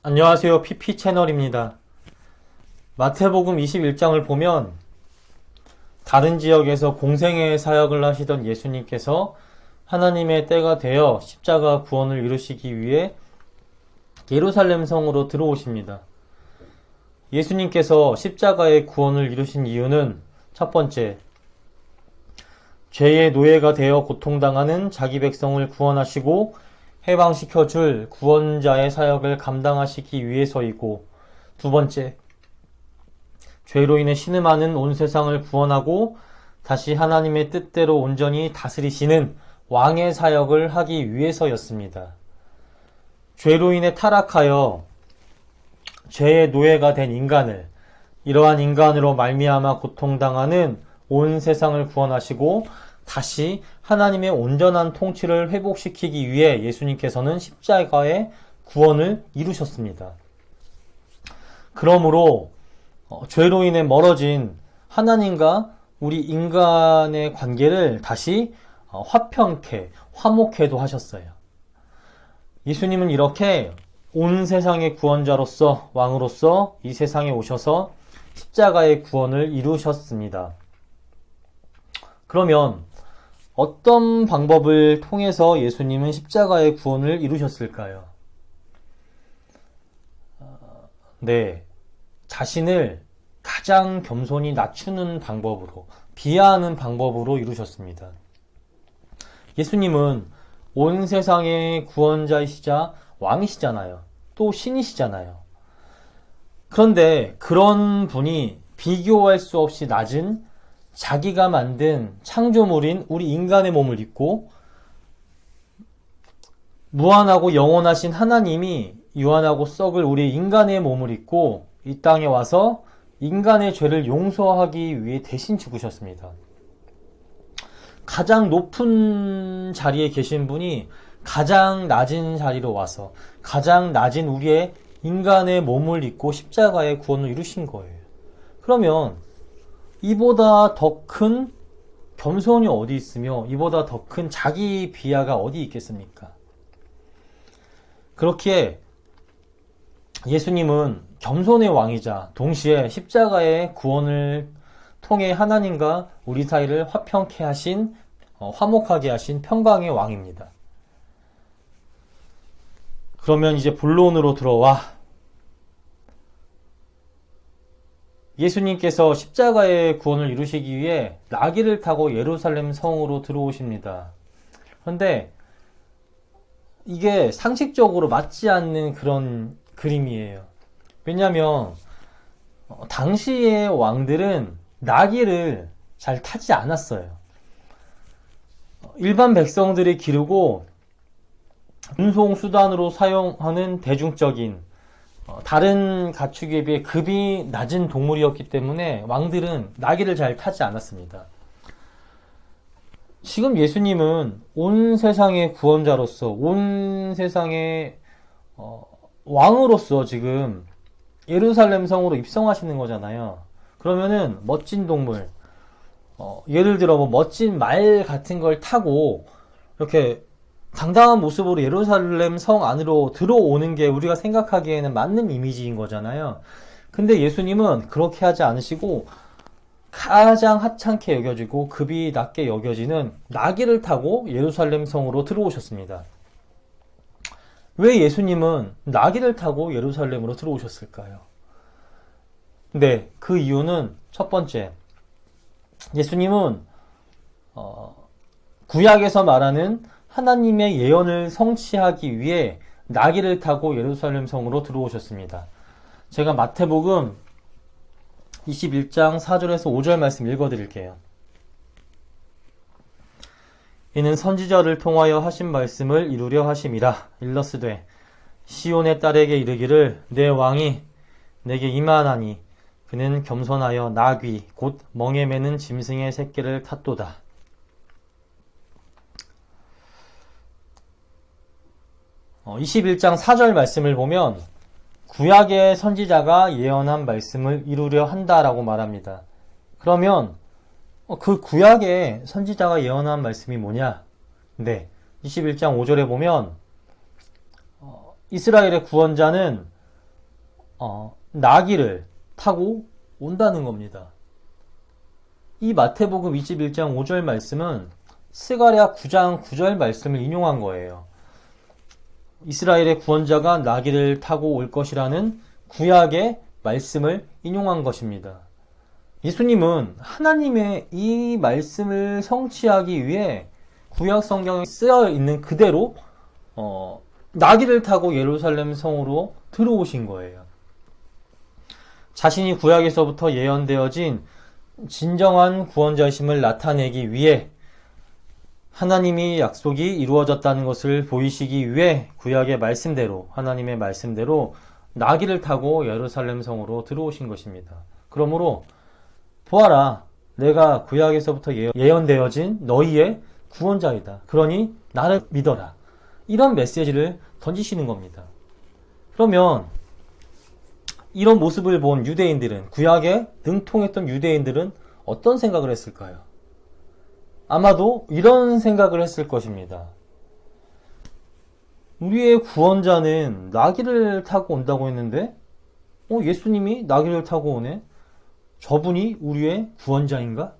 안녕하세요. PP 채널입니다. 마태복음 21장을 보면 다른 지역에서 공생애 사역을 하시던 예수님께서 하나님의 때가 되어 십자가 구원을 이루시기 위해 예루살렘 성으로 들어오십니다. 예수님께서 십자가의 구원을 이루신 이유는 첫 번째, 죄의 노예가 되어 고통당하는 자기 백성을 구원하시고 해방시켜줄 구원자의 사역을 감당하시기 위해서이고, 두 번째, 죄로 인해 신음하는 온 세상을 구원하고 다시 하나님의 뜻대로 온전히 다스리시는 왕의 사역을 하기 위해서였습니다. 죄로 인해 타락하여 죄의 노예가 된 인간을, 이러한 인간으로 말미암아 고통당하는 온 세상을 구원하시고 다시 하나님의 온전한 통치를 회복시키기 위해 예수님께서는 십자가의 구원을 이루셨습니다. 그러므로 죄로 인해 멀어진 하나님과 우리 인간의 관계를 다시 화평케, 화목케도 하셨어요. 예수님은 이렇게 온 세상의 구원자로서, 왕으로서 이 세상에 오셔서 십자가의 구원을 이루셨습니다. 그러면 어떤 방법을 통해서 예수님은 십자가의 구원을 이루셨을까요? 네, 자신을 가장 겸손히 낮추는 방법으로, 비하하는 방법으로 이루셨습니다. 예수님은 온 세상의 구원자이시자 왕이시잖아요. 또 신이시잖아요. 그런데 그런 분이 비교할 수 없이 낮은 자기가 만든 창조물인 우리 인간의 몸을 입고 무한하고 영원하신 하나님이 유한하고 썩을 우리 인간의 몸을 입고 이 땅에 와서 인간의 죄를 용서하기 위해 대신 죽으셨습니다. 가장 높은 자리에 계신 분이 가장 낮은 자리로 와서 가장 낮은 우리의 인간의 몸을 입고 십자가의 구원을 이루신 거예요. 그러면 이보다 더 큰 겸손이 어디 있으며 이보다 더 큰 자기 비하가 어디 있겠습니까? 그렇기에 예수님은 겸손의 왕이자 동시에 십자가의 구원을 통해 하나님과 우리 사이를 화평케 하신, 화목하게 하신 평강의 왕입니다. 그러면 이제 본론으로 들어와. 예수님께서 십자가의 구원을 이루시기 위해 나귀를 타고 예루살렘 성으로 들어오십니다. 그런데 이게 상식적으로 맞지 않는 그런 그림이에요. 왜냐하면 당시의 왕들은 나귀를 잘 타지 않았어요. 일반 백성들이 기르고 운송 수단으로 사용하는 대중적인 다른 가축에 비해 급이 낮은 동물이었기 때문에 왕들은 나귀를 잘 타지 않았습니다. 지금 예수님은 온 세상의 구원자로서, 온 세상의 왕으로서 지금 예루살렘 성으로 입성하시는 거잖아요. 그러면은 멋진 동물, 예를 들어 뭐 멋진 말 같은 걸 타고 이렇게 당당한 모습으로 예루살렘 성 안으로 들어오는 게 우리가 생각하기에는 맞는 이미지인 거잖아요. 근데 예수님은 그렇게 하지 않으시고 가장 하찮게 여겨지고 급이 낮게 여겨지는 나귀를 타고 예루살렘 성으로 들어오셨습니다. 왜 예수님은 나귀를 타고 예루살렘으로 들어오셨을까요? 네, 그 이유는 첫 번째, 예수님은 구약에서 말하는 하나님의 예언을 성취하기 위해 나귀를 타고 예루살렘 성으로 들어오셨습니다. 제가 마태복음 21장 4절에서 5절 말씀 읽어드릴게요. 이는 선지자를 통하여 하신 말씀을 이루려 하심이라. 일러스되 시온의 딸에게 이르기를 내 왕이 내게 임하나니 그는 겸손하여 나귀 곧 멍에 매는 짐승의 새끼를 탔도다. 21장 4절 말씀을 보면 구약의 선지자가 예언한 말씀을 이루려 한다라고 말합니다. 그러면 그 구약의 선지자가 예언한 말씀이 뭐냐? 네, 21장 5절에 보면 이스라엘의 구원자는 나귀를 타고 온다는 겁니다. 이 마태복음 21장 5절 말씀은 스가랴 9장 9절 말씀을 인용한 거예요. 이스라엘의 구원자가 나귀를 타고 올 것이라는 구약의 말씀을 인용한 것입니다. 예수님은 하나님의 이 말씀을 성취하기 위해 구약 성경에 쓰여 있는 그대로 나귀를 타고 예루살렘 성으로 들어오신 거예요. 자신이 구약에서부터 예언되어진 진정한 구원자이심을 나타내기 위해 하나님이 약속이 이루어졌다는 것을 보이시기 위해 구약의 말씀대로, 하나님의 말씀대로 나귀를 타고 예루살렘 성으로 들어오신 것입니다. 그러므로 보아라, 내가 구약에서부터 예언되어진 너희의 구원자이다. 그러니 나를 믿어라. 이런 메시지를 던지시는 겁니다. 그러면 이런 모습을 본 유대인들은, 구약에 능통했던 유대인들은 어떤 생각을 했을까요? 아마도 이런 생각을 했을 것입니다. 우리의 구원자는 나귀를 타고 온다고 했는데 예수님이 나귀를 타고 오네? 저분이 우리의 구원자인가?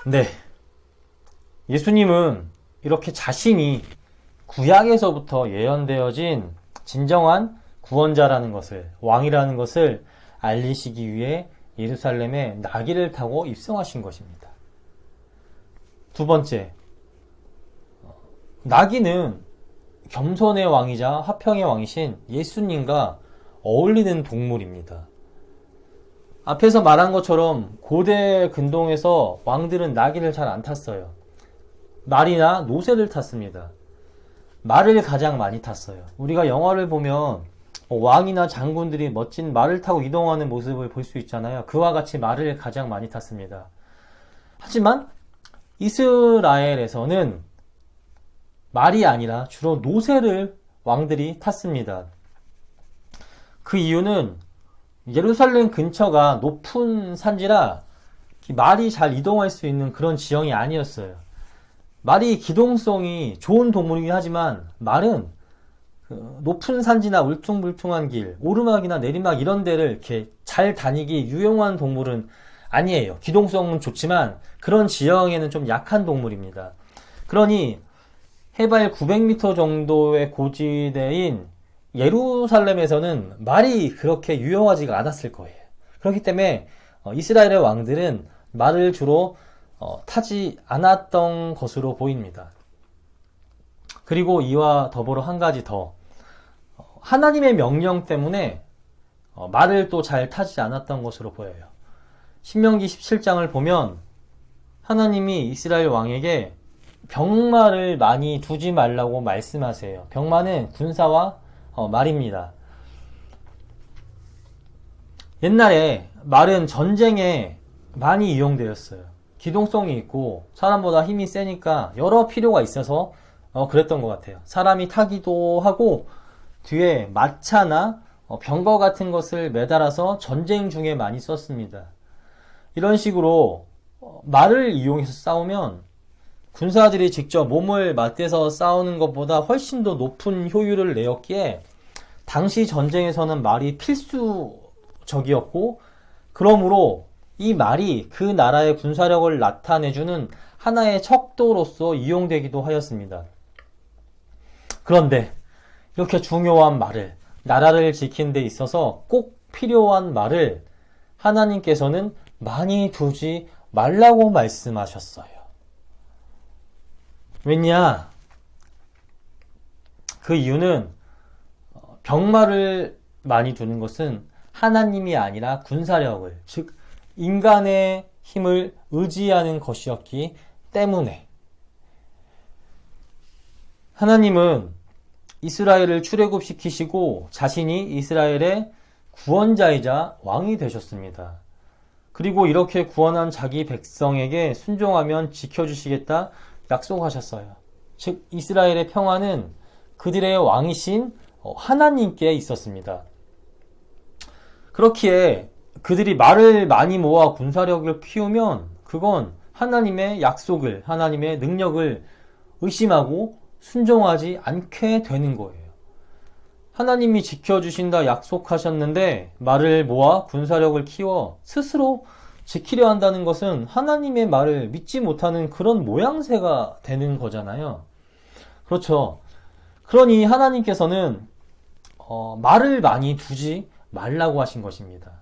네. 예수님은 이렇게 자신이 구약에서부터 예언되어진 진정한 구원자라는 것을, 왕이라는 것을 알리시기 위해 예루살렘에 나귀를 타고 입성하신 것입니다. 두 번째, 나귀는 겸손의 왕이자 화평의 왕이신 예수님과 어울리는 동물입니다. 앞에서 말한 것처럼 고대 근동에서 왕들은 나귀를 잘 안 탔어요. 말이나 노새를 탔습니다. 말을 가장 많이 탔어요. 우리가 영화를 보면 왕이나 장군들이 멋진 말을 타고 이동하는 모습을 볼 수 있잖아요. 그와 같이 말을 가장 많이 탔습니다. 하지만 이스라엘에서는 말이 아니라 주로 노새를 왕들이 탔습니다. 그 이유는 예루살렘 근처가 높은 산지라 말이 잘 이동할 수 있는 그런 지형이 아니었어요. 말이 기동성이 좋은 동물이긴 하지만 말은 높은 산지나 울퉁불퉁한 길, 오르막이나 내리막 이런 데를 이렇게 잘 다니기 유용한 동물은 아니에요. 기동성은 좋지만 그런 지형에는 좀 약한 동물입니다. 그러니 해발 900m 정도의 고지대인 예루살렘에서는 말이 그렇게 유용하지가 않았을 거예요. 그렇기 때문에 이스라엘의 왕들은 말을 주로 타지 않았던 것으로 보입니다. 그리고 이와 더불어 한 가지 더, 하나님의 명령 때문에 말을 또 잘 타지 않았던 것으로 보여요. 신명기 17장을 보면 하나님이 이스라엘 왕에게 병마를 많이 두지 말라고 말씀하세요. 병마는 군사와 말입니다. 옛날에 말은 전쟁에 많이 이용되었어요. 기동성이 있고 사람보다 힘이 세니까 여러 필요가 있어서 그랬던 것 같아요. 사람이 타기도 하고 뒤에 마차나 병거 같은 것을 매달아서 전쟁 중에 많이 썼습니다. 이런 식으로 말을 이용해서 싸우면 군사들이 직접 몸을 맞대서 싸우는 것보다 훨씬 더 높은 효율을 내었기에 당시 전쟁에서는 말이 필수적이었고, 그러므로 이 말이 그 나라의 군사력을 나타내주는 하나의 척도로서 이용되기도 하였습니다. 그런데 이렇게 중요한 말을, 나라를 지키는 데 있어서 꼭 필요한 말을 하나님께서는 많이 두지 말라고 말씀하셨어요. 왜냐? 그 이유는 병마를 많이 두는 것은 하나님이 아니라 군사력을, 즉 인간의 힘을 의지하는 것이었기 때문에, 하나님은 이스라엘을 출애굽시키시고 자신이 이스라엘의 구원자이자 왕이 되셨습니다. 그리고 이렇게 구원한 자기 백성에게 순종하면 지켜주시겠다 약속하셨어요. 즉 이스라엘의 평화는 그들의 왕이신 하나님께 있었습니다. 그렇기에 그들이 말을 많이 모아 군사력을 키우면 그건 하나님의 약속을, 하나님의 능력을 의심하고 순종하지 않게 되는 거예요. 하나님이 지켜주신다 약속하셨는데 말을 모아 군사력을 키워 스스로 지키려 한다는 것은 하나님의 말을 믿지 못하는 그런 모양새가 되는 거잖아요. 그렇죠. 그러니 하나님께서는 말을 많이 두지 말라고 하신 것입니다.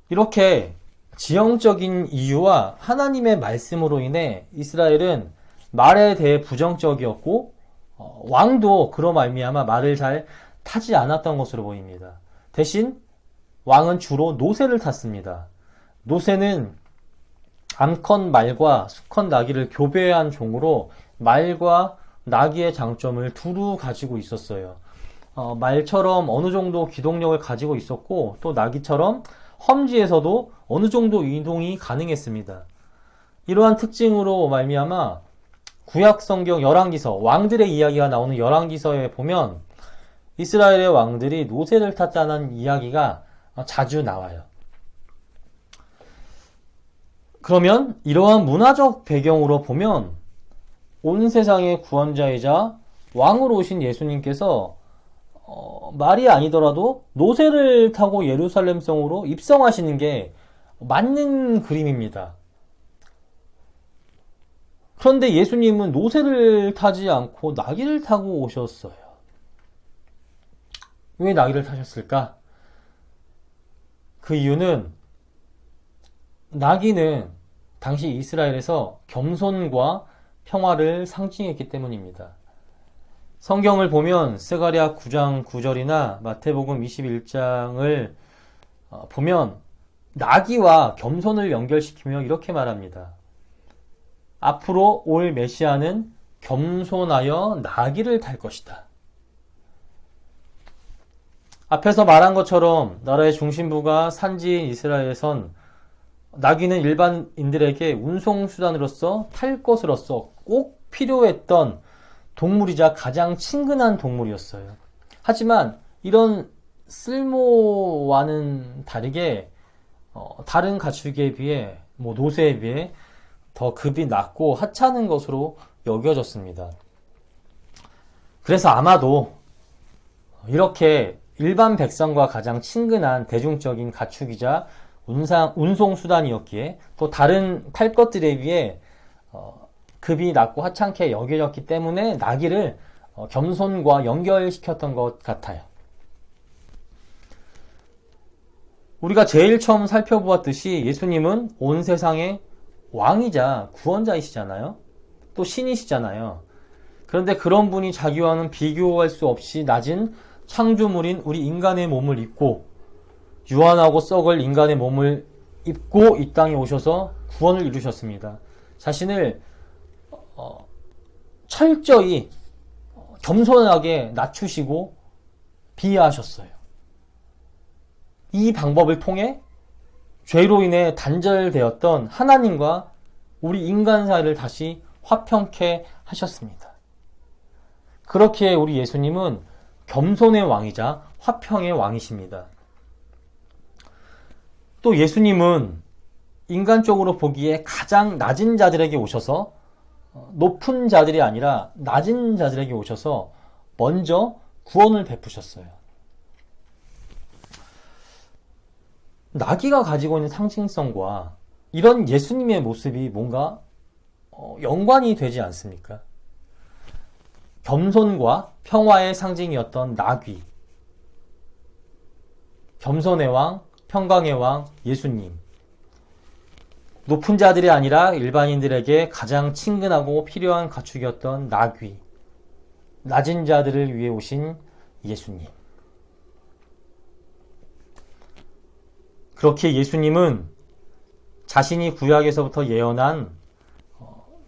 이렇게 지형적인 이유와 하나님의 말씀으로 인해 이스라엘은 말에 대해 부정적이었고 왕도 그로 말미암아 말을 잘 타지 않았던 것으로 보입니다. 대신 왕은 주로 노새를 탔습니다. 노새는 암컷 말과 수컷 나귀를 교배한 종으로 말과 나귀의 장점을 두루 가지고 있었어요. 말처럼 어느 정도 기동력을 가지고 있었고 또 나귀처럼 험지에서도 어느 정도 이동이 가능했습니다. 이러한 특징으로 말미암아 구약 성경 열왕기서 왕들의 이야기가 나오는 열왕기서에 보면 이스라엘의 왕들이 노새를 탔다는 이야기가 자주 나와요. 그러면 이러한 문화적 배경으로 보면 온 세상의 구원자이자 왕으로 오신 예수님께서 말이 아니더라도 노새를 타고 예루살렘 성으로 입성하시는 게 맞는 그림입니다. 그런데 예수님은 노새를 타지 않고 나귀를 타고 오셨어요. 왜 나귀를 타셨을까? 그 이유는 나귀는 당시 이스라엘에서 겸손과 평화를 상징했기 때문입니다. 성경을 보면 스가랴 9장 9절이나 마태복음 21장을 보면 나귀와 겸손을 연결시키며 이렇게 말합니다. 앞으로 올 메시아는 겸손하여 나귀를 탈 것이다. 앞에서 말한 것처럼 나라의 중심부가 산지인 이스라엘에선 나귀는 일반인들에게 운송수단으로서 탈 것으로서 꼭 필요했던 동물이자 가장 친근한 동물이었어요. 하지만 이런 쓸모와는 다르게 다른 가축에 비해 노새에 비해 더 급이 낮고 하찮은 것으로 여겨졌습니다. 그래서 아마도 이렇게 일반 백성과 가장 친근한 대중적인 가축이자 운송수단이었기에 또 다른 탈 것들에 비해 급이 낮고 하찮게 여겨졌기 때문에 나귀를 겸손과 연결시켰던 것 같아요. 우리가 제일 처음 살펴보았듯이 예수님은 온 세상의 왕이자 구원자이시잖아요. 또 신이시잖아요. 그런데 그런 분이 자기와는 비교할 수 없이 낮은 창조물인 우리 인간의 몸을 입고 유한하고 썩을 인간의 몸을 입고 이 땅에 오셔서 구원을 이루셨습니다. 자신을 철저히 겸손하게 낮추시고 비하하셨어요. 이 방법을 통해 죄로 인해 단절되었던 하나님과 우리 인간 사이를 다시 화평케 하셨습니다. 그렇기에 우리 예수님은 겸손의 왕이자 화평의 왕이십니다. 또 예수님은 인간적으로 보기에 가장 낮은 자들에게 오셔서 높은 자들이 아니라 낮은 자들에게 오셔서 먼저 구원을 베푸셨어요. 나귀가 가지고 있는 상징성과 이런 예수님의 모습이 뭔가 연관이 되지 않습니까? 겸손과 평화의 상징이었던 나귀, 겸손의 왕, 평강의 왕, 예수님. 높은 자들이 아니라 일반인들에게 가장 친근하고 필요한 가축이었던 나귀, 낮은 자들을 위해 오신 예수님. 그렇게 예수님은 자신이 구약에서부터 예언한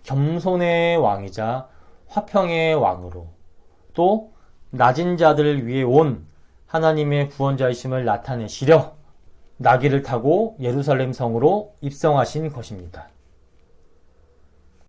겸손의 왕이자 화평의 왕으로 또 낮은 자들을 위해 온 하나님의 구원자이심을 나타내시려 나귀를 타고 예루살렘 성으로 입성하신 것입니다.